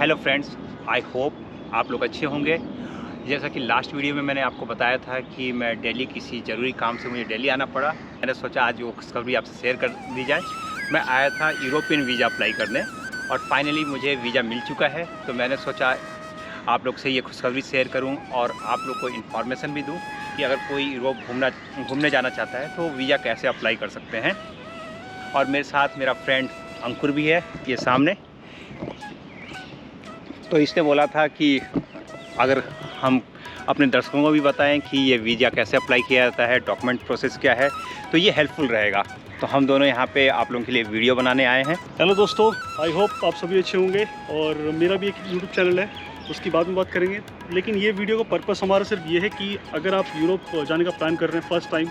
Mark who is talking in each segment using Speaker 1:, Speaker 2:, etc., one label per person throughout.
Speaker 1: Hello friends, I hope आप लोग अच्छे होंगे। जैसा कि लास्ट वीडियो में मैंने आपको बताया था कि मैं दिल्ली किसी ज़रूरी काम से मुझे दिल्ली आना पड़ा। मैंने सोचा आज वो खुशखबरी आपसे शेयर कर दी जाए। मैं आया था यूरोपियन वीज़ा अप्लाई करने और फाइनली मुझे वीज़ा मिल चुका है। तो मैंने सोचा आप लोग से ये खुशखबरी शेयर करूं और आप लोग को इन्फॉर्मेशन भी दूं कि अगर कोई यूरोप घूमने जाना चाहता है तो वीज़ा कैसे अप्लाई कर सकते हैं। और मेरे साथ मेरा फ्रेंड अंकुर भी है, ये सामने। तो इसने बोला था कि अगर हम अपने दर्शकों को भी बताएं कि ये वीज़ा कैसे अप्लाई किया जाता है, डॉक्यूमेंट प्रोसेस क्या है, तो ये हेल्पफुल रहेगा। तो हम दोनों यहाँ पे आप लोगों के लिए वीडियो बनाने आए हैं।
Speaker 2: हेलो दोस्तों, आई होप आप सभी अच्छे होंगे। और मेरा भी एक यूट्यूब चैनल है, उसकी बाद में बात करेंगे। लेकिन ये वीडियो का पर्पस हमारा सिर्फ ये है कि अगर आप यूरोप जाने का प्लान कर रहे हैं फर्स्ट टाइम,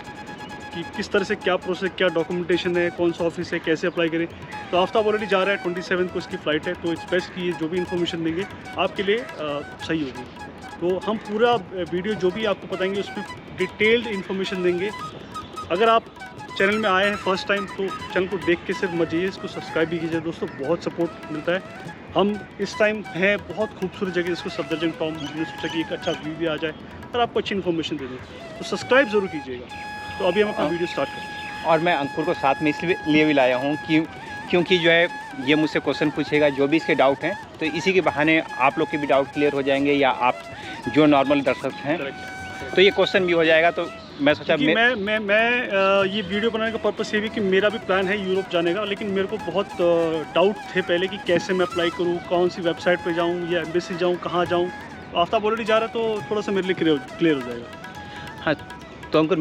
Speaker 2: कि किस तरह से क्या प्रोसेस, क्या डॉक्यूमेंटेशन है, कौन सा ऑफिस है, कैसे अप्लाई करें। तो आफ्ताब ऑलरेडी जा रहा है, 27 को इसकी फ़्लाइट है। तो इट्स बेस्ट कि ये जो भी इन्फॉर्मेशन देंगे आपके लिए सही होगी। तो हम पूरा वीडियो जो भी आपको बताएंगे उसमें डिटेल्ड इन्फॉर्मेशन देंगे। अगर आप चैनल में आए हैं फर्स्ट टाइम तो चैनल को देख के सिर्फ मत जाइए, इसको सब्सक्राइब भी कीजिए दोस्तों, बहुत सपोर्ट मिलता है। हम इस टाइम हैं बहुत खूबसूरत जगह जिसको सफदरजंग टॉम, हमने सोचा कि एक अच्छा व्यू भी आ जाए और आपको अच्छी इन्फॉर्मेशन दे दें। तो सब्सक्राइब ज़रूर कीजिएगा। तो अभी हम अपना वीडियो स्टार्ट करें।
Speaker 1: और मैं अंकुर को साथ में इसलिए भी लाया हूँ क्योंकि जो है ये मुझसे क्वेश्चन पूछेगा, जो भी इसके डाउट हैं, तो इसी के बहाने आप लोग के भी डाउट क्लियर हो जाएंगे, या आप जो नॉर्मल दर्शक हैं तो ये क्वेश्चन भी हो जाएगा। तो मैं सोचा
Speaker 2: मैं ये वीडियो बनाने का पर्पस ये भी कि मेरा भी प्लान है यूरोप जाने का, लेकिन मेरे को बहुत डाउट थे पहले कि कैसे मैं अप्लाई करूँ, कौन सी वेबसाइट पे जाऊँ या एम्बेसी जाऊँ, कहाँ जाऊँ। आफ्ताब ऑलरेडी जा रहा है तो थोड़ा सा मेरे लिए क्लियर हो जाएगा।
Speaker 1: हाँ, तो अंकुर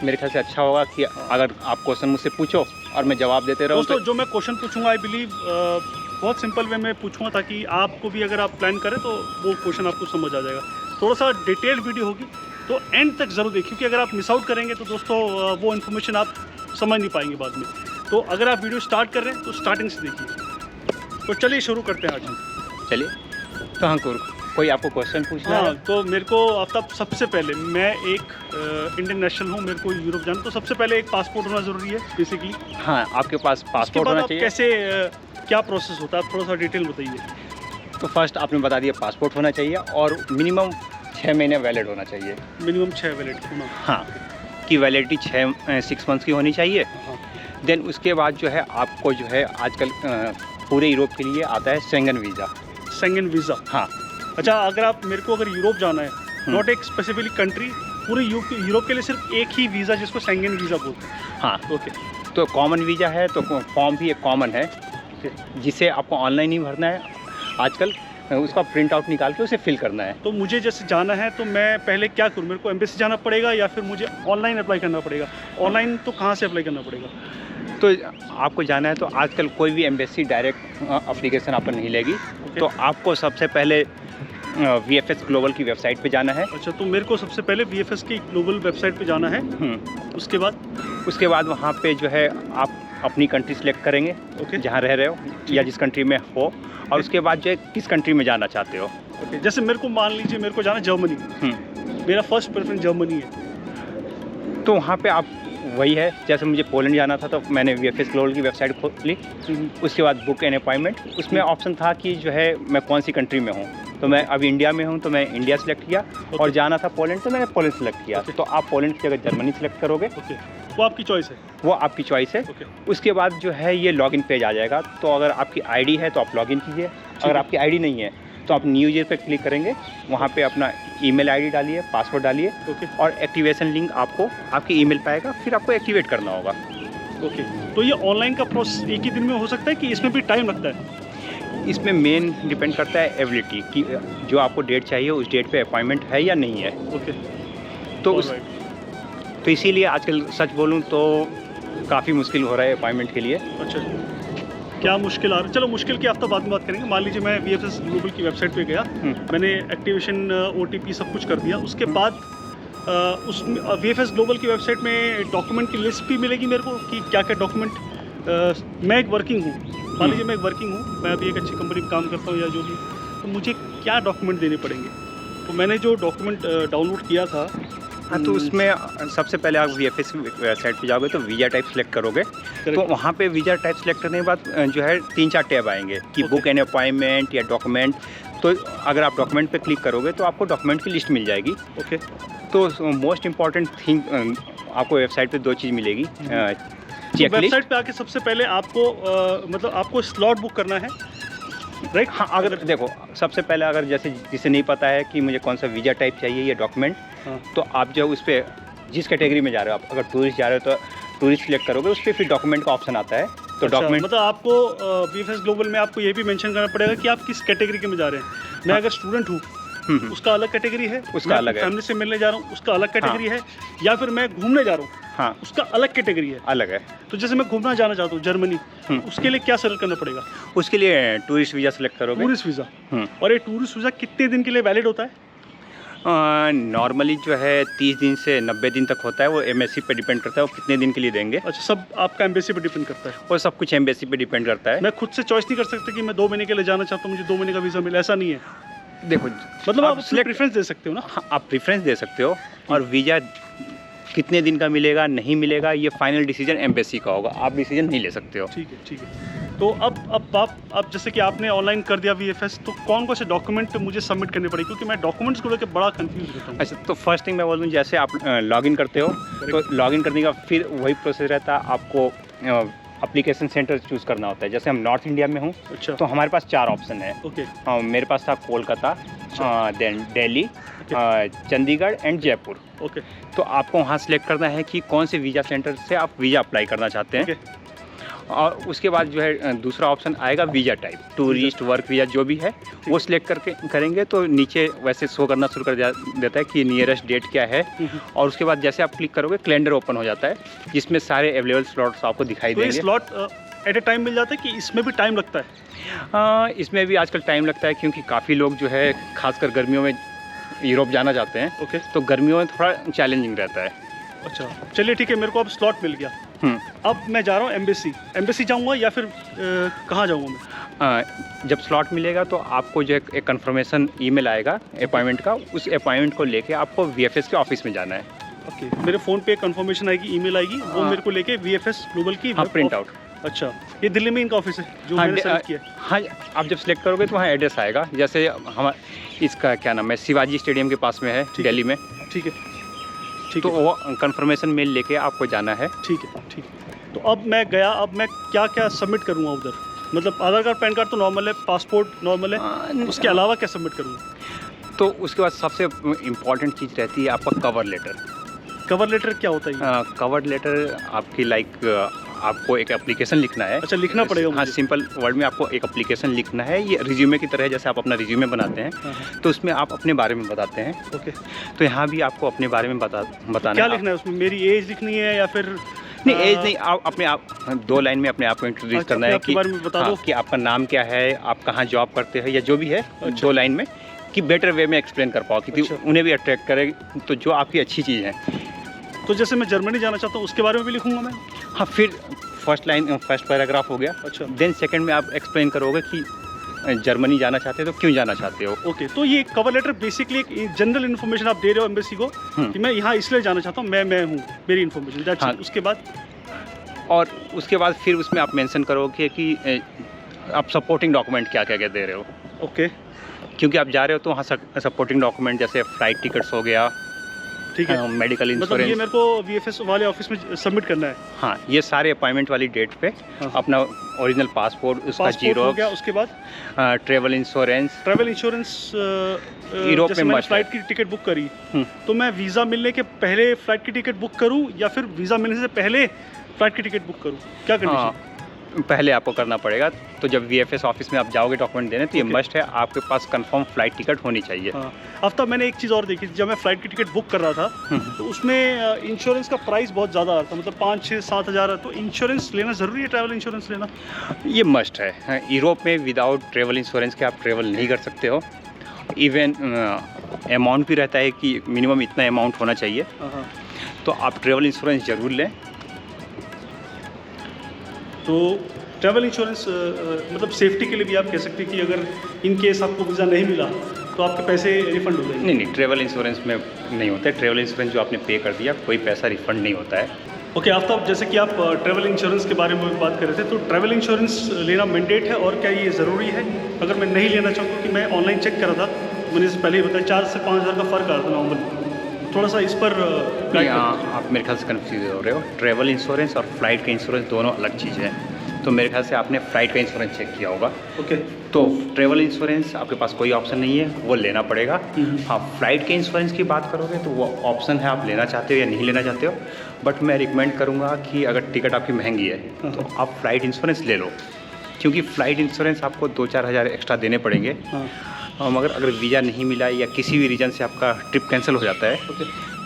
Speaker 1: मेरे ख्याल से अच्छा होगा कि अगर आप क्वेश्चन मुझसे पूछो और मैं जवाब देते रहूँ।
Speaker 2: दोस्तों जो मैं क्वेश्चन पूछूंगा आई बिलीव बहुत सिंपल वे में पूछूंगा, ताकि आपको भी अगर आप प्लान करें तो वो क्वेश्चन आपको समझ आ जाएगा। थोड़ा सा डिटेल्ड वीडियो होगी तो एंड तक ज़रूर देखिए, क्योंकि अगर आप मिस आउट करेंगे तो दोस्तों वो इन्फॉर्मेशन आप समझ नहीं पाएंगे बाद में। तो अगर आप वीडियो स्टार्ट कर रहे हैं तो स्टार्टिंग से देखिए। तो चलिए शुरू करते हैं आज हम।
Speaker 1: चलिए, तो अंकुर कोई आपको क्वेश्चन पूछना है?
Speaker 2: तो मेरे को आफ्ताब सबसे पहले, मैं एक इंडियन नेशनल हूँ, मेरे को यूरोप जाना, तो सबसे पहले एक पासपोर्ट होना ज़रूरी है बेसिकली।
Speaker 1: हाँ, आपके पास पासपोर्ट होना चाहिए।
Speaker 2: कैसे क्या प्रोसेस होता है, आप थोड़ा सा डिटेल बताइए।
Speaker 1: तो फर्स्ट आपने बता दिया पासपोर्ट होना चाहिए और मिनिमम 6 महीने वैलिड होना चाहिए।
Speaker 2: मिनिमम 6 वैलिड होना,
Speaker 1: हाँ, कि वैलिडिटी 6 मंथ्स की होनी चाहिए। देन उसके बाद जो है आपको जो है आजकल पूरे यूरोप के लिए आता है शेंगन वीज़ा।
Speaker 2: शेंगन वीज़ा,
Speaker 1: हाँ।
Speaker 2: अच्छा, अगर यूरोप जाना है, नॉट एक स्पेसिफिक कंट्री, पूरे यूरोप के लिए सिर्फ एक ही वीज़ा जिसको शेंगन वीज़ा बोलते हैं।
Speaker 1: हाँ, ओके। तो कॉमन वीज़ा है, तो फॉर्म भी एक कॉमन है जिसे आपको ऑनलाइन ही भरना है आजकल, उसका प्रिंट आउट निकाल के उसे फिल करना है।
Speaker 2: तो मुझे जैसे जाना है तो मैं पहले क्या करूँ, मेरे को एम्बेसी जाना पड़ेगा या फिर मुझे ऑनलाइन अप्लाई करना पड़ेगा? ऑनलाइन तो कहाँ से अप्लाई करना पड़ेगा?
Speaker 1: तो आपको जाना है तो आजकल कोई भी एम्बेसी डायरेक्ट एप्लीकेशन आपको नहीं लेगी। तो आपको सबसे पहले VFS ग्लोबल की वेबसाइट पे जाना है।
Speaker 2: अच्छा, तो मेरे को सबसे पहले VFS की ग्लोबल वेबसाइट पे जाना है। उसके बाद
Speaker 1: वहाँ पे जो है आप अपनी कंट्री सेलेक्ट करेंगे, जहाँ रह रहे हो या जिस कंट्री में हो, और उसके बाद जो है किस कंट्री में जाना चाहते हो।
Speaker 2: जैसे मेरे को मान लीजिए मेरे को जाना जर्मनी, मेरा फर्स्ट प्रेफरेंस जर्मनी है।
Speaker 1: तो वहाँ पे आप वही है, जैसे मुझे पोलैंड जाना था तो मैंने VFS ग्लोबल की वेबसाइट खोली। उसके बाद बुक एन अपॉइंटमेंट, उसमें ऑप्शन था कि जो है मैं कौन सी कंट्री में हूँ। तो मैं अभी इंडिया में हूँ तो मैं इंडिया सेलेक्ट किया, और जाना था पोलैंड तो मैंने पोलैंड सेलेक्ट किया। तो आप पोलैंड की जगह जर्मनी सेलेक्ट करोगे।
Speaker 2: वो आपकी चॉइस है।
Speaker 1: वो आपकी चॉइस है। उसके बाद जो है ये लॉगिन पेज आ जाएगा। तो अगर आपकी आईडी है तो आप लॉगिन कीजिए, अगर आपकी आईडी नहीं है तो आप न्यू ईयर पे क्लिक करेंगे, वहाँ पे अपना ईमेल आईडी डालिए, पासवर्ड डालिए, और एक्टिवेशन लिंक आपको आपके ईमेल पे आएगा, फिर आपको एक्टिवेट करना होगा।
Speaker 2: तो ये ऑनलाइन का प्रोसेस एक ही दिन में हो सकता है कि इसमें भी टाइम लगता है?
Speaker 1: इसमें मेन डिपेंड करता है एबिलिटी कि जो आपको डेट चाहिए उस डेट पे अपॉइंटमेंट है या नहीं है। तो इसीलिए आजकल सच बोलूँ तो काफ़ी मुश्किल हो रहा है अपॉइंटमेंट के लिए।
Speaker 2: अच्छा, क्या मुश्किल आ रहा है? चलो मुश्किल की आफ्ताब बाद में बात करेंगे। मान लीजिए मैं VFS ग्लोबल की वेबसाइट पे गया, मैंने एक्टिवेशन OTP सब कुछ कर दिया। उसके बाद उसमें VFS ग्लोबल की वेबसाइट में डॉक्यूमेंट की लिस्ट भी मिलेगी मेरे को कि क्या क्या डॉक्यूमेंट। मैं एक वर्किंग हूँ, मान लीजिए मैं एक वर्किंग हूँ, मैं अभी एक अच्छी कंपनी में काम करता हूँ या जो भी, तो मुझे क्या डॉक्यूमेंट देने पड़ेंगे? तो मैंने जो डॉक्यूमेंट डाउनलोड किया था
Speaker 1: हाँ, तो उसमें सबसे पहले आप VFS की वेबसाइट पे जाओगे तो वीज़ा टाइप सेलेक्ट करोगे। तो वहाँ पे वीज़ा टाइप सेलेक्ट करने के बाद जो है 3-4 टैब आएंगे कि बुक एन अपॉइंटमेंट या डॉक्यूमेंट। तो अगर आप डॉक्यूमेंट पे क्लिक करोगे तो आपको डॉक्यूमेंट की लिस्ट मिल जाएगी।
Speaker 2: ओके।
Speaker 1: तो मोस्ट इम्पॉर्टेंट थिंग आपको वेबसाइट पे 2 चीज़ मिलेगी।
Speaker 2: तो वेबसाइट पे आके सबसे पहले आपको मतलब आपको स्लॉट बुक करना है, राइट?
Speaker 1: हाँ, अगर देखो सबसे पहले अगर जैसे जिसे नहीं पता है कि मुझे कौन सा वीज़ा टाइप चाहिए या डॉक्यूमेंट,
Speaker 2: हाँ।
Speaker 1: तो आप जो उस पर जिस कैटेगरी में जा रहे हो, आप अगर टूरिस्ट जा रहे हो तो टूरिस्ट सिलेक्ट करोगे, उस पर फिर डॉक्यूमेंट का ऑप्शन आता है। तो
Speaker 2: अच्छा,
Speaker 1: डॉक्यूमेंट
Speaker 2: मतलब आपको VFS ग्लोबल में आपको ये भी मेंशन करना पड़ेगा कि आप किस कैटेगरी के में जा रहे हैं। मैं अगर स्टूडेंट हूँ उसका अलग कैटेगरी है,
Speaker 1: उसका अलग है।
Speaker 2: फैमिली से मिलने जा रहा हूँ उसका अलग कैटेगरी है, या फिर मैं घूमने जा रहा हूँ
Speaker 1: हाँ
Speaker 2: उसका अलग कैटेगरी है।
Speaker 1: अलग है।
Speaker 2: तो जैसे मैं घूमना जाना चाहता हूँ जर्मनी, उसके लिए क्या सेलेक्ट करना पड़ेगा?
Speaker 1: उसके लिए टूरिस्ट वीज़ा सेलेक्ट करोगे।
Speaker 2: Tourist visa. और ये टूरिस्ट वीज़ा कितने दिन के लिए वैलिड होता है?
Speaker 1: नॉर्मली जो है 30 दिन से 90 दिन तक होता है। वो एम्बेसी पे डिपेंड करता है वो कितने दिन के लिए देंगे।
Speaker 2: अच्छा, सब आपका एम्बेसी पे डिपेंड करता है?
Speaker 1: वो सब कुछ एम्बेसी पे डिपेंड करता है।
Speaker 2: मैं खुद से चॉइस नहीं कर सकता कि मैं 2 महीने के लिए जाना चाहता हूँ, मुझे 2 महीने का वीज़ा मिले, ऐसा नहीं है?
Speaker 1: देखो
Speaker 2: मतलब आप प्रेफरेंस दे सकते हो ना?
Speaker 1: हाँ, आप प्रेफरेंस दे सकते हो। और वीज़ा कितने दिन का मिलेगा नहीं मिलेगा ये फाइनल डिसीजन एम्बेसी का होगा, आप डिसीजन नहीं ले सकते हो।
Speaker 2: ठीक है, ठीक है। तो अब जैसे कि आपने ऑनलाइन कर दिया VFS, तो कौन कौन से डॉक्यूमेंट मुझे सबमिट करने पड़ेगे? क्योंकि मैं डॉक्यूमेंट्स को लेकर बड़ा कंफ्यूज रहता हूँ।
Speaker 1: अच्छा, तो फर्स्ट थिंग मैं बोल दूँ, जैसे आप लॉगिन करते हो तो लॉगिन करने का फिर वही प्रोसेस रहता है। आपको एप्लीकेशन सेंटर चूज़ करना होता है। जैसे हम नॉर्थ इंडिया में हूँ,
Speaker 2: अच्छा,
Speaker 1: तो हमारे पास 4 ऑप्शन है।
Speaker 2: ओके।
Speaker 1: मेरे पास था Kolkata, then Delhi, Chandigarh and Jaipur.
Speaker 2: Okay.
Speaker 1: तो आपको वहाँ सेलेक्ट करना है कि कौन से वीज़ा सेंटर से आप वीज़ा अप्लाई करना चाहते हैं। और उसके बाद जो है दूसरा ऑप्शन आएगा visa type, tourist, work visa जो भी है वो सिलेक्ट करके करेंगे तो नीचे वैसे शो करना शुरू कर देता है कि नियरेस्ट डेट क्या है। और उसके बाद जैसे आप क्लिक करोगे कैलेंडर ओपन हो जाता है जिसमें सारे अवेलेबल स्लॉट्स आपको दिखाई देंगे।
Speaker 2: तो ये स्लॉट एट ए टाइम मिल जाता है कि इसमें भी टाइम लगता है?
Speaker 1: इसमें भी आजकल टाइम लगता है क्योंकि काफ़ी लोग जो है खासकर गर्मियों में यूरोप जाना चाहते हैं।
Speaker 2: ओके।
Speaker 1: तो गर्मियों में थोड़ा चैलेंजिंग रहता है।
Speaker 2: अच्छा, चलिए ठीक है, मेरे को अब स्लॉट मिल गया। अब मैं जा रहा हूँ एम्बेसी जाऊँगा या फिर कहाँ जाऊँगा मैं?
Speaker 1: जब स्लॉट मिलेगा तो आपको जो एक कंफर्मेशन ईमेल आएगा अपॉइंटमेंट का, उस अपॉइंटमेंट को लेके आपको VFS के ऑफिस में जाना है।
Speaker 2: ओके, मेरे फ़ोन पे कंफर्मेशन आएगी, ईमेल आएगी, वो मेरे को लेके VFS ग्लोबल की
Speaker 1: प्रिंट आउट।
Speaker 2: अच्छा, ये दिल्ली में इनका ऑफिस है जो मैंने सेलेक्ट किया?
Speaker 1: हाँ, आप जब सेलेक्ट करोगे तो वहाँ एड्रेस आएगा। जैसे हमारा इसका क्या नाम है, शिवाजी स्टेडियम के पास में है दिल्ली में।
Speaker 2: ठीक है,
Speaker 1: तो वो कंफर्मेशन मेल लेके आपको जाना है।
Speaker 2: ठीक है, ठीक है। तो अब मैं गया, अब मैं क्या क्या सबमिट करूँगा उधर? मतलब आधार कार्ड, पैन कार्ड तो नॉर्मल है, पासपोर्ट नॉर्मल है, उसके अलावा क्या सबमिट करूँगा?
Speaker 1: तो उसके बाद सबसे इम्पॉर्टेंट चीज़ रहती है आपका कवर लेटर।
Speaker 2: कवर लेटर क्या होता है?
Speaker 1: कवर लेटर आपकी आपको एक एप्लीकेशन लिखना है।
Speaker 2: अच्छा, लिखना पड़ेगा मुझे?
Speaker 1: हाँ, सिंपल वर्ड में आपको एक एप्लीकेशन लिखना है। ये रिज्यूमे की तरह है, जैसे आप अपना रिज्यूमे बनाते हैं तो उसमें आप अपने बारे में बताते हैं।
Speaker 2: ओके।
Speaker 1: तो यहाँ भी आपको अपने बारे में बताना
Speaker 2: क्या लिखना है उसमें? मेरी एज लिखनी है या फिर?
Speaker 1: नहीं, एज नहीं, आप अपने आप 2 लाइन में अपने आप को इंट्रोड्यूस करना है कि
Speaker 2: बारे में बता दो
Speaker 1: कि आपका नाम क्या है, आप कहाँ जॉब करते हैं या जो भी है। 2 लाइन में कि बेटर वे में एक्सप्लेन कर पाओ कि उन्हें भी अट्रैक्ट करे तो जो आपकी अच्छी चीज़ है।
Speaker 2: तो जैसे मैं जर्मनी जाना चाहता हूँ उसके बारे में भी लिखूंगा मैं?
Speaker 1: हाँ, फिर फर्स्ट पैराग्राफ हो गया।
Speaker 2: अच्छा।
Speaker 1: देन सेकंड में आप एक्सप्लेन करोगे कि जर्मनी जाना चाहते हो तो क्यों जाना चाहते हो।
Speaker 2: ओके, तो ये कवर लेटर बेसिकली एक जनरल इन्फॉर्मेशन आप दे रहे हो एम्बेसी को कि मैं यहाँ इसलिए जाना चाहता हूँ, मैं हूँ, मेरी इन्फॉर्मेशन। हाँ। उसके बाद
Speaker 1: फिर उसमें आप मेंशन करोगे कि आप सपोर्टिंग डॉक्यूमेंट क्या क्या दे रहे हो।
Speaker 2: ओके।
Speaker 1: क्योंकि आप जा रहे हो तो वहाँ सपोर्टिंग डॉक्यूमेंट जैसे फ्लाइट टिकट्स हो गया,
Speaker 2: ठीक है,
Speaker 1: मेडिकल इंश्योरेंस।
Speaker 2: मतलब ये मेरे को VFS वाले ऑफिस में सबमिट करना है?
Speaker 1: हाँ, ये सारे अपॉइंटमेंट वाली डेट पे अपना ओरिजिनल पासपोर्ट, उसका जीरो हो
Speaker 2: गया, उसके बाद
Speaker 1: ट्रैवल इंश्योरेंस। यूरोप में
Speaker 2: फ्लाइट की टिकट बुक करी तो मैं वीज़ा मिलने के पहले फ्लाइट की टिकट बुक करूँ या फिर वीज़ा मिलने से पहले फ्लाइट की टिकट बुक करूँ? क्या कंडीशन?
Speaker 1: पहले आपको करना पड़ेगा। तो जब VFS ऑफिस में आप जाओगे डॉक्यूमेंट देने तो ये मस्ट है, आपके पास कंफर्म फ्लाइट टिकट होनी चाहिए।
Speaker 2: अब तक मैंने एक चीज़ और देखी, जब मैं फ़्लाइट की टिकट बुक कर रहा था तो उसमें इंश्योरेंस का प्राइस बहुत ज़्यादा आ रहा था, मतलब 5-6-7 हज़ार। तो इंश्योरेंस लेना ज़रूरी है, ट्रैवल इंश्योरेंस लेना?
Speaker 1: ये मस्ट है। यूरोप में विदाउट ट्रैवल इंश्योरेंस के आप ट्रैवल नहीं कर सकते हो। इवन अमाउंट भी रहता है कि मिनिमम इतना अमाउंट होना चाहिए। तो आप ट्रैवल इंश्योरेंस ज़रूर लें।
Speaker 2: तो ट्रैवल इंश्योरेंस मतलब सेफ्टी के लिए भी आप कह सकते हैं कि अगर इन केस आपको वीज़ा नहीं मिला तो आपके पैसे रिफंड हो जाएंगे?
Speaker 1: नहीं, ट्रैवल इंश्योरेंस में नहीं होता है। ट्रैवल इंश्योरेंस जो आपने पे कर दिया, कोई पैसा रिफंड नहीं होता है।
Speaker 2: ओके आफ्ताब, जैसे कि आप ट्रैवल इंश्योरेंस के बारे में बात कर रहे थे, तो ट्रैवल इंश्योरेंस लेना मैंडेट है और क्या ये ज़रूरी है? अगर मैं नहीं लेना चाहूँ, क्योंकि मैं ऑनलाइन चेक करा था, मैंने इससे पहले ही बताया 4 से 5 हज़ार का फ़र्क आ रहा था नॉर्मल। थोड़ा सा इस पर गाइड
Speaker 1: आप मेरे ख्याल से कन्फ्यूज हो रहे हो। ट्रैवल इंश्योरेंस और फ्लाइट का इंश्योरेंस दोनों अलग चीज़ है। तो मेरे ख्याल से आपने फ़्लाइट का इंश्योरेंस चेक किया होगा।
Speaker 2: ओके।
Speaker 1: तो ट्रैवल इंश्योरेंस आपके पास कोई ऑप्शन नहीं है, वो लेना पड़ेगा। हाँ, फ्लाइट के इंश्योरेंस की बात करोगे तो वो ऑप्शन है, आप लेना चाहते हो या नहीं लेना चाहते हो। बट मैं रिकमेंड करूँगा कि अगर टिकट आपकी महंगी है तो आप फ्लाइट इंश्योरेंस ले लो, क्योंकि फ़्लाइट इंश्योरेंस आपको 2-4 हज़ार एक्स्ट्रा देने पड़ेंगे। मगर अगर वीज़ा नहीं मिला या किसी भी रीज़न से आपका ट्रिप कैंसिल हो जाता है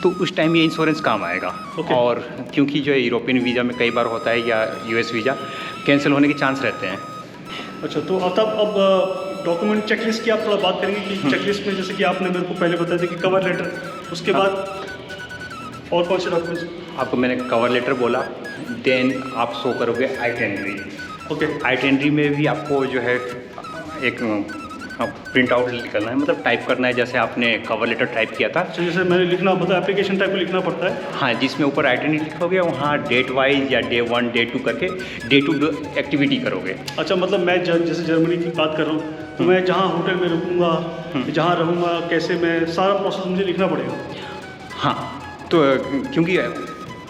Speaker 1: तो उस टाइम ये इंश्योरेंस काम आएगा। और क्योंकि जो यूरोपियन वीज़ा में कई बार होता है या यूएस वीज़ा कैंसिल होने के चांस रहते हैं।
Speaker 2: अच्छा, तो अब डॉक्यूमेंट चेकलिस्ट की आप थोड़ा बात करेंगे कि चेकलिस्ट में जैसे कि आपने मेरे को पहले बताया था कि कवर लेटर, उसके बाद और कौन से डॉक्यूमेंट्स?
Speaker 1: आपको मैंने कवर लेटर बोला, देन आप शो करोगे आइटेनरी।
Speaker 2: ओके।
Speaker 1: आइटेनरी में भी आपको जो है एक प्रिंट आउट निकलना है, मतलब टाइप करना है जैसे आपने कवर लेटर टाइप किया था।
Speaker 2: तो जैसे मैंने लिखना मतलब एप्लीकेशन टाइप में लिखना पड़ता है।
Speaker 1: हाँ, जिसमें ऊपर आइटेनरी लिखोगे, वहाँ डेट वाइज या डे 1 डे 2 करके डे टू एक्टिविटी करोगे।
Speaker 2: अच्छा, मतलब मैं जैसे जर्मनी की बात कर रहा हूँ तो मैं जहाँ होटल में रुकूँगा, जहाँ रहूँगा, कैसे, मैं सारा प्रोसेस मुझे लिखना पड़ेगा।
Speaker 1: हाँ, तो क्योंकि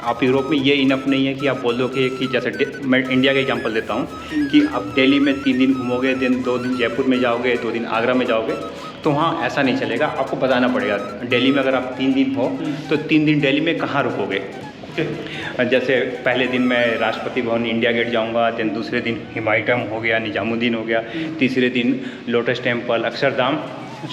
Speaker 1: आप यूरोप में ये इनफ नहीं है कि आप बोल दो कि जैसे मैं इंडिया का एग्जांपल देता हूँ कि आप दिल्ली में 3 दिन घूमोगे, दिन 2 दिन जयपुर में जाओगे, 2 दिन आगरा में जाओगे, तो वहाँ ऐसा नहीं चलेगा। आपको बताना पड़ेगा दिल्ली में अगर आप 3 दिन हो तो 3 दिन दिल्ली में कहाँ रुकोगे। जैसे पहले दिन मैं राष्ट्रपति भवन इंडिया गेट जाऊँगा, दिन दूसरे दिन हिमायटम हो गया, निजामुद्दीन हो गया, तीसरे दिन लोटस टेम्पल, अक्षरधाम।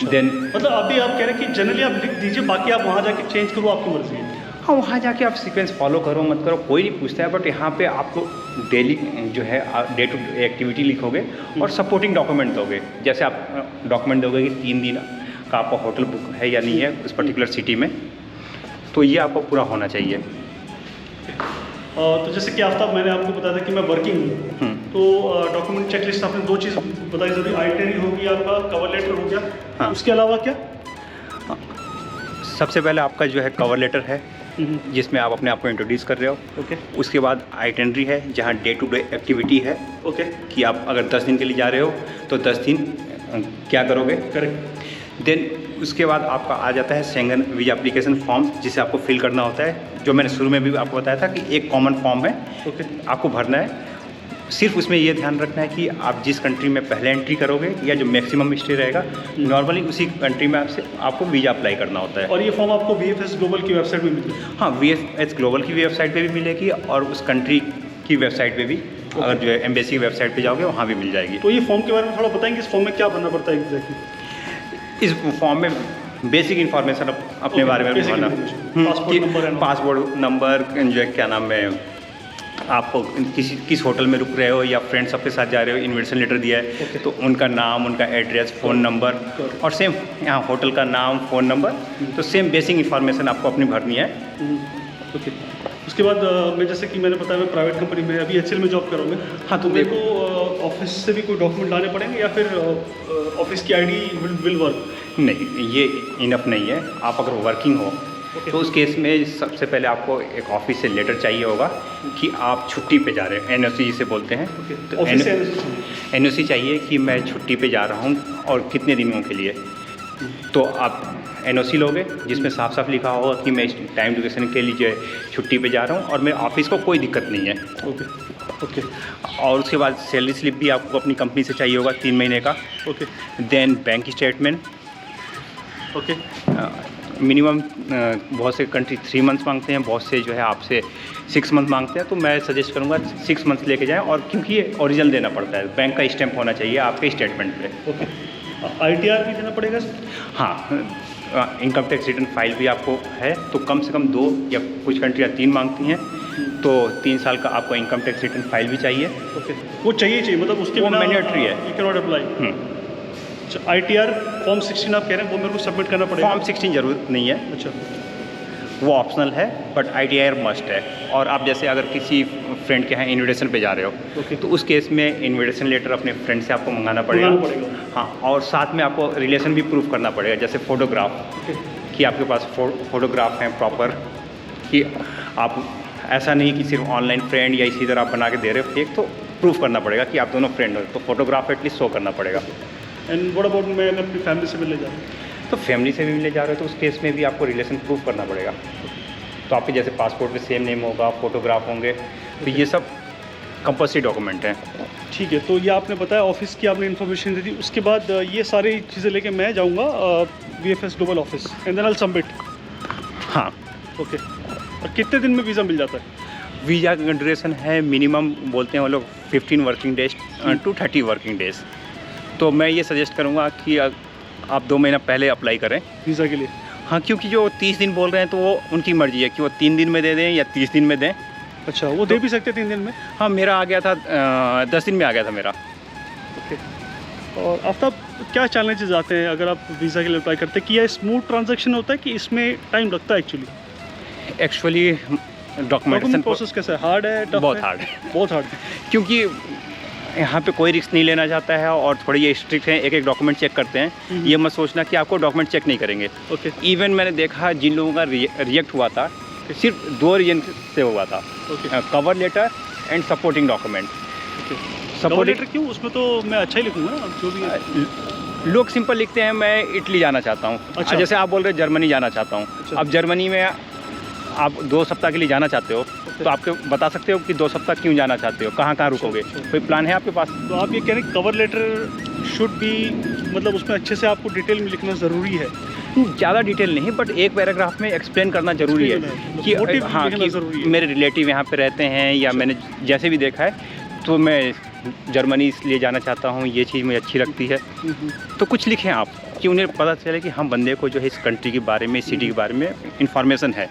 Speaker 1: देन
Speaker 2: मतलब अभी आप कह रहे हैं कि जनरली आप लिख दीजिए, बाकी आप वहाँ जाके चेंज करो, आपकी मर्जी है।
Speaker 1: हाँ, वहाँ जाके आप सीक्वेंस फॉलो करो मत करो कोई नहीं पूछता है, बट यहाँ पे आपको डेली जो है डे टू डे एक्टिविटी लिखोगे और सपोर्टिंग डॉक्यूमेंट दोगे। जैसे आप डॉक्यूमेंट दोगे कि 3 दिन का आपका होटल बुक है या नहीं है उस पर्टिकुलर सिटी में, तो ये आपको पूरा होना चाहिए।
Speaker 2: तो जैसे कि आफ्ताब, मैंने आपको बताया था कि मैं वर्किंग हूँ, तो डॉक्यूमेंट चेकलिस्ट आपने 2 चीज़ बताई जरूरी, आइटेनरी हो गया, आपका कवर लेटर हो गया। हाँ। उसके अलावा क्या?
Speaker 1: सबसे पहले आपका जो है कवर लेटर है जिसमें आप अपने आप को इंट्रोड्यूस कर रहे हो।
Speaker 2: ओके।
Speaker 1: उसके बाद आइटेनरी है जहाँ डे टू डे एक्टिविटी है।
Speaker 2: ओके।
Speaker 1: कि आप अगर 10 दिन के लिए जा रहे हो तो 10 दिन क्या करोगे।
Speaker 2: करेक्ट।
Speaker 1: देन उसके बाद आपका आ जाता है शेंगन वीज़ा एप्लीकेशन फॉर्म, जिसे आपको फिल करना होता है, जो मैंने शुरू में भी आपको बताया था कि एक कॉमन फॉर्म है।
Speaker 2: ओके।
Speaker 1: आपको भरना है। सिर्फ उसमें ये ध्यान रखना है कि आप जिस कंट्री में पहले एंट्री करोगे या जो मैक्सिमम स्टे रहेगा, नॉर्मली उसी कंट्री में आपको वीज़ा अप्लाई करना होता है।
Speaker 2: और ये फॉर्म आपको VFS ग्लोबल की वेबसाइट में मिलेगी?
Speaker 1: हाँ, VFS ग्लोबल की वेबसाइट पे भी मिलेगी और उस कंट्री की वेबसाइट पे भी, अगर जो है एम्बेसी की वेबसाइट पे जाओगे वहाँ भी मिल जाएगी।
Speaker 2: तो ये फॉर्म के बारे में थोड़ा बताएंगे, इस फॉर्म में क्या भरना पड़ता है एग्जैक्टली?
Speaker 1: इस फॉर्म में बेसिक इन्फॉर्मेशन अपने बारे में भरना, पासपोर्ट नंबर, जो है क्या नाम है, आपको किस होटल में रुक रहे हो या फ्रेंड्स सबके साथ जा रहे हो, इन्विटेशन लेटर दिया है तो उनका नाम, उनका एड्रेस, फ़ोन नंबर और सेम यहाँ होटल का नाम, फ़ोन नंबर, तो सेम बेसिक इन्फॉर्मेशन आपको अपनी भरनी है।
Speaker 2: ओके। उसके बाद मैं जैसे कि मैंने बताया मैं प्राइवेट कंपनी में अभी HCL में जॉब करूँगा। हाँ, तो मेरे को ऑफिस से भी कोई डॉक्यूमेंट लाने पड़ेंगे या फिर ऑफिस की ID विल वर्क?
Speaker 1: नहीं, ये इनफ नहीं है। आप अगर वर्किंग हो तो उस केस में सबसे पहले आपको एक ऑफिस से लेटर चाहिए होगा कि आप छुट्टी पे जा रहे हैं, NOC जिसे बोलते हैं।
Speaker 2: तो
Speaker 1: NOC चाहिए कि मैं छुट्टी पे जा रहा हूँ और कितने दिनों के लिए। तो आप NOC लोगे जिसमें साफ साफ लिखा होगा कि मैं इस टाइम ड्यूरेशन के लिए छुट्टी पे जा रहा हूँ और मेरे ऑफिस को कोई दिक्कत नहीं है।
Speaker 2: ओके।
Speaker 1: और उसके बाद सैलरी स्लिप भी आपको अपनी कंपनी से चाहिए होगा 3 महीने का।
Speaker 2: Okay.
Speaker 1: Then bank statement.
Speaker 2: Okay.
Speaker 1: Minimum बहुत से कंट्री 3 मंथ्स मांगते हैं, बहुत से जो है आपसे 6 मंथ मांगते हैं, तो मैं सजेस्ट करूंगा 6 मंथ्स लेके जाएं। और क्योंकि ये ओरिजिनल देना पड़ता है, बैंक का स्टैंप होना चाहिए आपके स्टेटमेंट पे।
Speaker 2: ओके। ITR भी देना पड़ेगा?
Speaker 1: हाँ, इनकम टैक्स रिटर्न फाइल भी आपको है, तो कम से कम 2 या कुछ कंट्रियाँ 3 मांगती हैं, तो 3 साल का आपको इनकम टैक्स रिटर्न फाइल भी चाहिए।
Speaker 2: ओके। वो चाहिए मतलब उसके
Speaker 1: वो मैंडेटरी है,
Speaker 2: you can not apply. ITR form 16 आप कह रहे हैं वो मेरे को सबमिट करना पड़ेगा?
Speaker 1: फॉर्म 16 जरूरत नहीं है।
Speaker 2: अच्छा।
Speaker 1: वो ऑप्शनल है, बट ITR मस्ट है। और आप जैसे अगर किसी फ्रेंड के यहाँ इनविटेशन पे जा रहे हो तो उस केस में इनविटेशन लेटर अपने फ्रेंड से आपको मंगाना पड़ेगा। हाँ, और साथ में आपको रिलेशन भी प्रूफ करना पड़ेगा, जैसे फ़ोटोग्राफ कि आपके पास फ़ोटोग्राफ हैं प्रॉपर, कि आप ऐसा नहीं कि सिर्फ ऑनलाइन फ्रेंड या इसी तरह आप बना के दे रहे हो फेक, तो प्रूफ करना पड़ेगा कि आप दोनों फ्रेंड हो, तो फोटोग्राफ एटलीस्ट शो करना पड़ेगा।
Speaker 2: एंड व्हाट अबाउट मैं अगर अपनी फैमिली से मिलने जा रहा हूँ?
Speaker 1: तो फैमिली से भी मिलने जा रहे हो तो उस केस में भी आपको रिलेशन प्रूफ करना पड़ेगा। तो आपके जैसे पासपोर्ट पे सेम नेम होगा, फोटोग्राफ होंगे, तो ये सब कंपल्सरी डॉक्यूमेंट हैं।
Speaker 2: ठीक है, तो ये आपने बताया ऑफिस की आपने इन्फॉर्मेशन दी थी, उसके बाद ये सारी चीज़ें लेके मैं जाऊँगा VFS global office and then I submit.
Speaker 1: हाँ,
Speaker 2: ओके। और कितने दिन में वीज़ा मिल जाता है?
Speaker 1: वीज़ा का ड्यूरेशन है मिनिमम बोलते हैं वो लोग 15 working days to 30 working days. तो मैं ये सजेस्ट करूँगा कि आप 2 महीना पहले अप्लाई करें
Speaker 2: वीज़ा के लिए।
Speaker 1: हाँ, क्योंकि जो 30 दिन बोल रहे हैं तो वो उनकी मर्ज़ी है कि वो 3 दिन में दे दें या 30 दिन में दें।
Speaker 2: अच्छा, वो दे भी सकते 3 दिन में?
Speaker 1: हाँ, मेरा आ गया था 10 दिन में आ गया था मेरा।
Speaker 2: ओके। और आफ्ताब, क्या चैलेंजेस आते हैं अगर आप वीज़ा के लिए अप्लाई करते हैं? कि यह स्मूथ ट्रांजैक्शन होता है कि इसमें टाइम लगता है
Speaker 1: एक्चुअली डॉक्यूमेंटेशन
Speaker 2: प्रोसेस कैसा है? हार्ड है, टफ
Speaker 1: बहुत
Speaker 2: है?
Speaker 1: हार्ड है,
Speaker 2: बहुत हार्ड है।
Speaker 1: क्योंकि यहाँ पे कोई रिस्क नहीं लेना चाहता है और थोड़े ये स्ट्रिक्ट हैं, एक एक डॉक्यूमेंट चेक करते हैं। ये मत सोचना कि आपको डॉक्यूमेंट चेक नहीं करेंगे।
Speaker 2: ओके।
Speaker 1: इवन मैंने देखा जिन लोगों का रिजेक्ट हुआ था सिर्फ 2 रीजन से हुआ था, cover letter and supporting document.
Speaker 2: Supporting letter क्यों? उसमें तो मैं अच्छा ही लिखूँगा ना, जो भी है।
Speaker 1: लोग सिंपल लिखते हैं मैं इटली जाना चाहता हूँ।
Speaker 2: अच्छा।
Speaker 1: जैसे आप बोल रहे हैं जर्मनी जाना चाहता हूँ।
Speaker 2: अच्छा।
Speaker 1: अब जर्मनी में आप 2 सप्ताह के लिए जाना चाहते हो तो आपको बता सकते हो कि 2 सप्ताह क्यों जाना चाहते हो, कहाँ कहाँ रुकोगे, कोई प्लान है आपके पास?
Speaker 2: तो आप ये कह रहे हैं कवर लेटर शुड बी, मतलब उसमें अच्छे से आपको डिटेल में लिखना ज़रूरी है?
Speaker 1: ज़्यादा डिटेल नहीं, बट एक पैराग्राफ में एक्सप्लेन करना ज़रूरी है कि हाँ, कि मेरे रिलेटिव यहाँ पे रहते हैं या मैंने जैसे भी देखा है तो मैं जर्मनी इसलिए जाना चाहता हूँ, ये चीज़ मुझे अच्छी लगती है। तो कुछ लिखें आप कि उन्हें पता चले कि हम बंदे को जो है इस कंट्री के बारे में, इस सिटी के बारे में इंफॉर्मेशन है।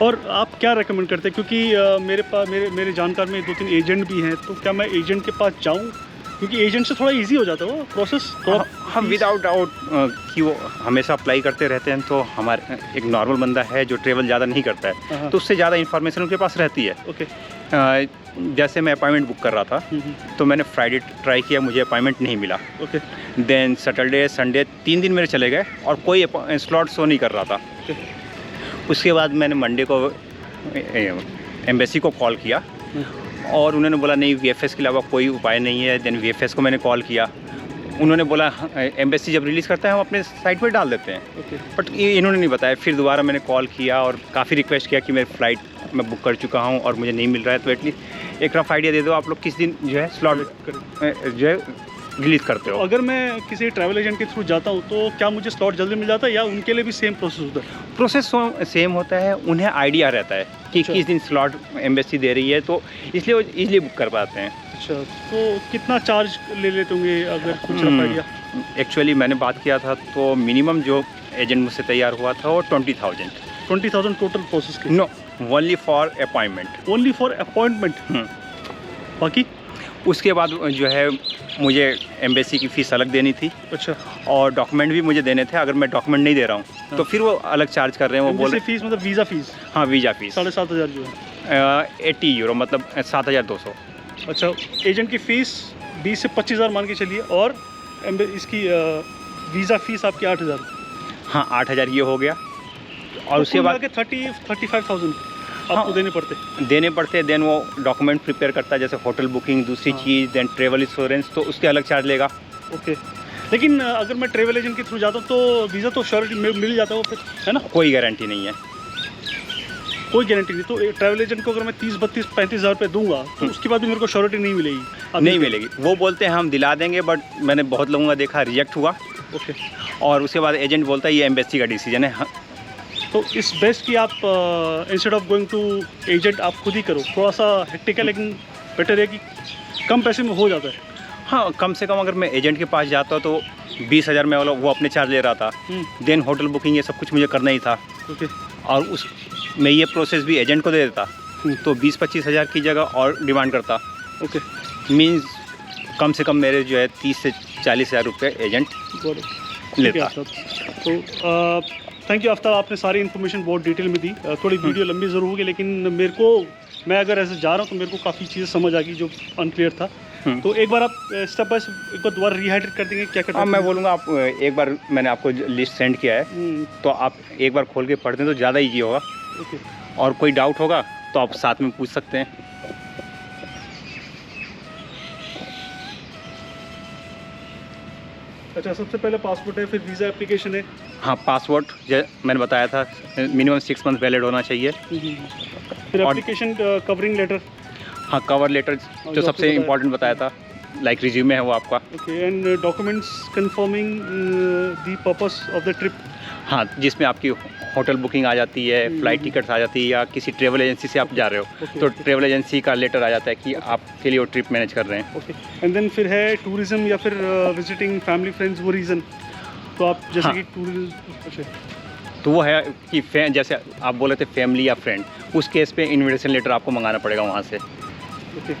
Speaker 2: और आप क्या रेकमेंड करते हैं? क्योंकि मेरे जानकार में 2-3 एजेंट भी हैं, तो क्या मैं एजेंट के पास जाऊं? क्योंकि एजेंट से थोड़ा इजी हो जाता है वो प्रोसेस।
Speaker 1: हम विदाउट डाउट कि वो हमेशा अप्लाई करते रहते हैं, तो हमारे एक नॉर्मल बंदा है जो ट्रेवल ज़्यादा नहीं करता है तो उससे ज़्यादा इन्फॉर्मेशन उनके पास रहती है।
Speaker 2: ओके।
Speaker 1: जैसे मैं अपॉइंटमेंट बुक कर रहा था तो मैंने फ्राइडे ट्राई किया, मुझे अपॉइंटमेंट नहीं मिला।
Speaker 2: ओके।
Speaker 1: देन सैटरडे संडे 3 दिन मेरे चले गए और कोई स्लॉट शो नहीं कर रहा था। उसके बाद मैंने मंडे को एम्बेसी को कॉल किया और उन्होंने बोला नहीं, VFS के अलावा कोई उपाय नहीं है। देन VFS को मैंने कॉल किया, उन्होंने बोला एम्बेसी जब रिलीज़ करता है हम अपने साइट पर डाल देते हैं।
Speaker 2: ओके।
Speaker 1: बट इन्होंने नहीं बताया। फिर दोबारा मैंने कॉल किया और काफ़ी रिक्वेस्ट किया कि मेरी फ़्लाइट मैं बुक कर चुका हूँ और मुझे नहीं मिल रहा है, तो एटलीस्ट एक रफ आइडिया दे दो आप लोग किस दिन जो है स्लॉट जो है रिलीज़ करते हो।
Speaker 2: अगर मैं किसी ट्रैवल एजेंट के थ्रू जाता हूँ तो क्या मुझे स्लॉट जल्दी मिल जाता है या उनके लिए भी सेम प्रोसेस होता है?
Speaker 1: प्रोसेस सेम होता है, उन्हें आइडिया रहता है कि किस दिन स्लॉट एम्बेसी दे रही है, तो इसलिए वो ईजिली बुक कर पाते हैं।
Speaker 2: अच्छा, तो कितना चार्ज ले लेते होंगे अगर कुछ रफ आइडिया?
Speaker 1: एक्चुअली मैंने बात किया था तो मिनिमम जो एजेंट मुझसे तैयार हुआ था वो 20,000
Speaker 2: टोटल प्रोसेस के?
Speaker 1: No, only for appointment.
Speaker 2: Only for appointment? बाकी
Speaker 1: उसके बाद जो है मुझे एम्बेसी की फ़ीस अलग देनी थी।
Speaker 2: अच्छा।
Speaker 1: और डॉक्यूमेंट भी मुझे देने थे। अगर मैं डॉक्यूमेंट नहीं दे रहा हूँ तो फिर वो अलग चार्ज कर रहे हैं। वो बोल रहे
Speaker 2: फीस मतलब वीज़ा फीस?
Speaker 1: हाँ, वीज़ा फीस
Speaker 2: 7,500 जो है
Speaker 1: 80 यूरो, मतलब 7,200।
Speaker 2: अच्छा, एजेंट की फ़ीस 20 से 25,000 मान के चलिए, और इसकी वीज़ा फ़ीस आपकी 8,000?
Speaker 1: हाँ, 8,000 ये हो गया। और उसके बाद
Speaker 2: 35,000 आपको देने पड़ते।
Speaker 1: देन वो डॉक्यूमेंट प्रिपेयर करता है, जैसे होटल बुकिंग, दूसरी चीज़, देन ट्रेवल इंश्योरेंस, तो उसके अलग चार्ज लेगा।
Speaker 2: ओके। लेकिन अगर मैं ट्रेवल एजेंट के थ्रू जाता हूँ तो वीज़ा तो श्योरिटी मिल जाता है वो फिर, है ना?
Speaker 1: कोई गारंटी नहीं है।
Speaker 2: कोई गारंटी नहीं। तो ट्रैवल एजेंट को अगर मैं 30, 32, 35,000 रुपये दूंगा तो उसके बाद भी मेरे को श्योरिटी नहीं मिलेगी?
Speaker 1: नहीं मिलेगी। वो बोलते हैं हम दिला देंगे, बट मैंने बहुत लोगों का देखा रिजेक्ट हुआ।
Speaker 2: ओके।
Speaker 1: और उसके बाद एजेंट बोलता है ये एम्बेसी का डिसीजन है।
Speaker 2: तो इस बेस्ट की आप instead of going to agent आप खुद ही करो। थोड़ा सा हेक्टिक है लेकिन बेटर है कि कम पैसे में हो जाता है।
Speaker 1: हाँ, कम से कम अगर मैं एजेंट के पास जाता तो 20,000 में वो अपने चार्ज ले रहा था। देन होटल बुकिंग ये सब कुछ मुझे करना ही था।
Speaker 2: ओके।
Speaker 1: और उस मैं ये प्रोसेस भी एजेंट को दे देता तो 20-25 हज़ार की जगह और डिमांड करता।
Speaker 2: ओके।
Speaker 1: मीन्स कम से कम मेरे जो है 30 से 40 हज़ार रुपये एजेंट लेता।
Speaker 2: तो थैंक यू आफ्ताब, आपने सारी इन्फॉर्मेशन बहुत डिटेल में दी। थोड़ी वीडियो लंबी ज़रूर होगी, लेकिन मेरे को, मैं अगर ऐसे जा रहा हूँ तो मेरे को काफ़ी चीज़ें समझ आ गई जो अनक्लियर था। तो एक बार आप स्टेप बाय स्टेप एक बार दोबारा रिहाइड्रेट कर देंगे क्या करना है?
Speaker 1: मैं बोलूँगा आप एक बार, मैंने आपको लिस्ट सेंड किया है, तो आप एक बार खोल के पढ़ दें तो ज़्यादा ईजी होगा।
Speaker 2: ओके।
Speaker 1: और कोई डाउट होगा तो आप साथ में पूछ सकते हैं।
Speaker 2: अच्छा, सबसे पहले पासपोर्ट है, फिर वीज़ा एप्लीकेशन है।
Speaker 1: हाँ, पासवर्ड मैंने बताया था मिनिमम 6 मंथ वैलिड होना चाहिए।
Speaker 2: फिर एप्लीकेशन कवरिंग लेटर।
Speaker 1: हाँ, कवर लेटर जो सबसे इम्पोर्टेंट बताया था, लाइक रिज्यूमे है वो आपका।
Speaker 2: Okay, and documents confirming the purpose of the trip.
Speaker 1: हाँ, जिसमें आपकी होटल बुकिंग आ जाती है, फ्लाइट टिकट्स आ जाती है, या किसी ट्रेवल एजेंसी से आप जा रहे हो तो ट्रेवल एजेंसी का लेटर आ जाता है कि आपके लिए वो ट्रिप मैनेज कर रहे हैं।
Speaker 2: ओके, एंड देन फिर है टूरिज्म या फिर विजिटिंग फैमिली फ्रेंड्स, वो रीज़न। तो आप जैसे
Speaker 1: हाँ।
Speaker 2: कि टूरिज्म, अच्छा,
Speaker 1: तो वो है कि जैसे आप बोले थे फैमिली या फ्रेंड, उस केस पे इन्विटेशन लेटर आपको मंगाना पड़ेगा वहाँ से।
Speaker 2: Okay,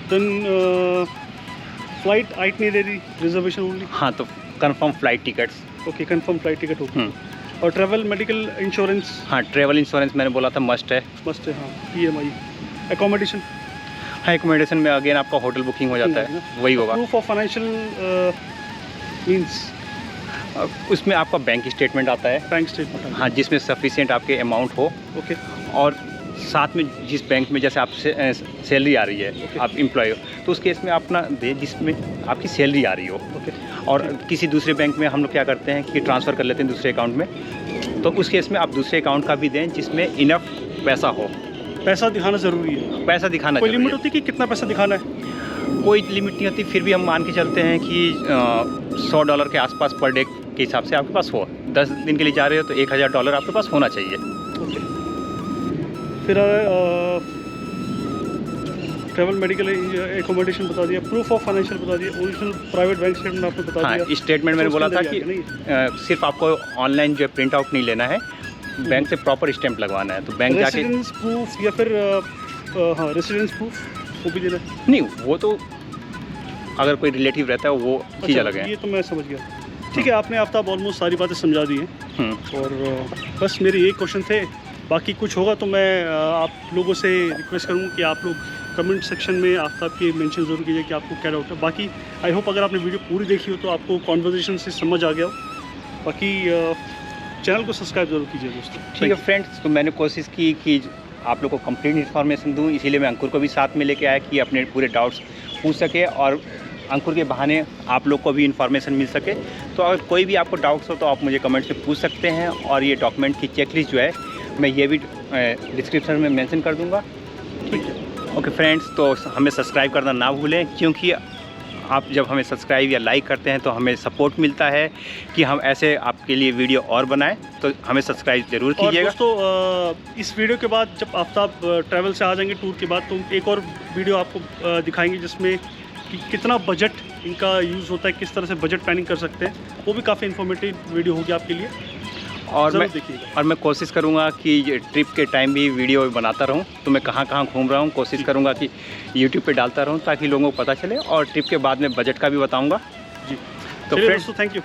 Speaker 2: then flight itinerary reservation only.
Speaker 1: हाँ, तो confirm flight tickets.
Speaker 2: Okay, confirm flight ticket होगी। और ट्रैवल मेडिकल इंश्योरेंस।
Speaker 1: हाँ, ट्रेवल इंश्योरेंस मैंने बोला था मस्ट है।
Speaker 2: मस्ट है, हाँ। EMI, accommodation.
Speaker 1: हाँ, एकोमोडेशन में अगेन आपका होटल बुकिंग हो जाता है, वही होगा।
Speaker 2: प्रूफ ऑफ फाइनेंशियल मीन्स,
Speaker 1: उसमें आपका बैंक स्टेटमेंट आता है।
Speaker 2: Bank statement.
Speaker 1: हाँ, जिसमें सफिशिएंट आपके अमाउंट हो।
Speaker 2: ओके।
Speaker 1: और साथ में जिस बैंक में जैसे आप सैलरी आ रही है, आप एम्प्लॉय हो, तो उस केस में अपना दे जिसमें आपकी सैलरी आ रही हो।
Speaker 2: ओके।
Speaker 1: और किसी दूसरे बैंक में हम लोग क्या करते हैं कि ट्रांसफ़र कर लेते हैं दूसरे अकाउंट में, तो उस केस में आप दूसरे अकाउंट का भी दें जिसमें इनफ पैसा हो।
Speaker 2: पैसा दिखाना ज़रूरी है।
Speaker 1: पैसा दिखाना
Speaker 2: कोई
Speaker 1: जरूरी
Speaker 2: लिमिट होती है कि कितना पैसा दिखाना है?
Speaker 1: है। कोई लिमिट नहीं होती, फिर भी हम मान के चलते हैं कि $100 के आसपास पर डे के हिसाब से आपके पास हो। 10 दिन के लिए जा रहे हो तो $1000 आपके पास होना चाहिए।
Speaker 2: ओके। फिर ट्रैवल मेडिकल एकोमोडेशन बता दिया, प्रूफ ऑफ फाइनेंशियल बता दिया, ओरिजिनल प्राइवेट बैंक स्टेटमेंट आपने बता दिया।
Speaker 1: हाँ, स्टेटमेंट मैंने बोला था कि सिर्फ आपको ऑनलाइन जो है प्रिंट आउट नहीं लेना है, बैंक से प्रॉपर स्टैंप लगवाना है। तो बैंक जाके
Speaker 2: रेसिडेंस प्रूफ या फिर हाँ, रेसिडेंस प्रूफ वो भी देना है।
Speaker 1: नहीं, वो तो अगर कोई रिलेटिव रहता है वो चीज़ अलग है।
Speaker 2: ये तो मैं समझ गया। ठीक है, आपने आफ्ताब ऑलमोस्ट सारी बातें समझा दी हैं। और बस मेरे ये क्वेश्चन थे, बाकी कुछ होगा तो मैं आप लोगों से रिक्वेस्ट करूँगा कि आप लोग कमेंट सेक्शन में आफ्ताब की मेंशन ज़रूर कीजिए कि आपको क्या डाउट है। बाकी आई होप अगर आपने वीडियो पूरी देखी हो तो आपको कॉन्वर्जेशन से समझ आ गया हो। बाकी चैनल को सब्सक्राइब जरूर कीजिए दोस्तों।
Speaker 1: ठीक है फ्रेंड्स, तो मैंने कोशिश की कि आप लोग को कंप्लीट इन्फॉर्मेशन दूं, इसीलिए मैं अंकुर को भी साथ में लेके आया कि अपने पूरे डाउट्स पूछ सके और अंकुर के बहाने आप लोग को भी इन्फॉर्मेशन मिल सके। तो अगर कोई भी आपको डाउट्स हो तो आप मुझे कमेंट्स में पूछ सकते हैं। और ये डॉक्यूमेंट की चेकलिस्ट जो है मैं ये भी डिस्क्रिप्शन में मेंशन कर दूंगा। ठीक है, ओके फ्रेंड्स, तो हमें सब्सक्राइब करना ना भूलें, क्योंकि आप जब हमें सब्सक्राइब या लाइक करते हैं तो हमें सपोर्ट मिलता है कि हम ऐसे आपके लिए वीडियो और बनाएं। तो हमें सब्सक्राइब ज़रूर कीजिएगा।
Speaker 2: दोस्तों, इस वीडियो के बाद जब आफ्ताब ट्रैवल से आ जाएंगे टूर के बाद, तो एक और वीडियो आपको दिखाएंगे जिसमें कि कितना बजट इनका यूज़ होता है, किस तरह से बजट प्लानिंग कर सकते हैं। वो भी काफ़ी इन्फॉर्मेटिव वीडियो होगी आपके लिए,
Speaker 1: और
Speaker 2: देखिएगा।
Speaker 1: मैं कोशिश करूंगा कि ये ट्रिप के टाइम भी वीडियो बनाता रहूं। तो मैं कहां कहां घूम रहा हूं कोशिश करूंगा कि यूट्यूब पे डालता रहूं ताकि लोगों को पता चले। और ट्रिप के बाद में बजट का भी बताऊंगा
Speaker 2: जी।
Speaker 1: तो फ्रेंड्स,
Speaker 2: थैंक यू।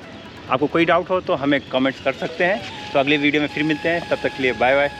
Speaker 1: आपको कोई डाउट हो तो हमें कमेंट्स कर सकते हैं। तो अगले वीडियो में फिर मिलते हैं, तब तक के लिए बाय बाय।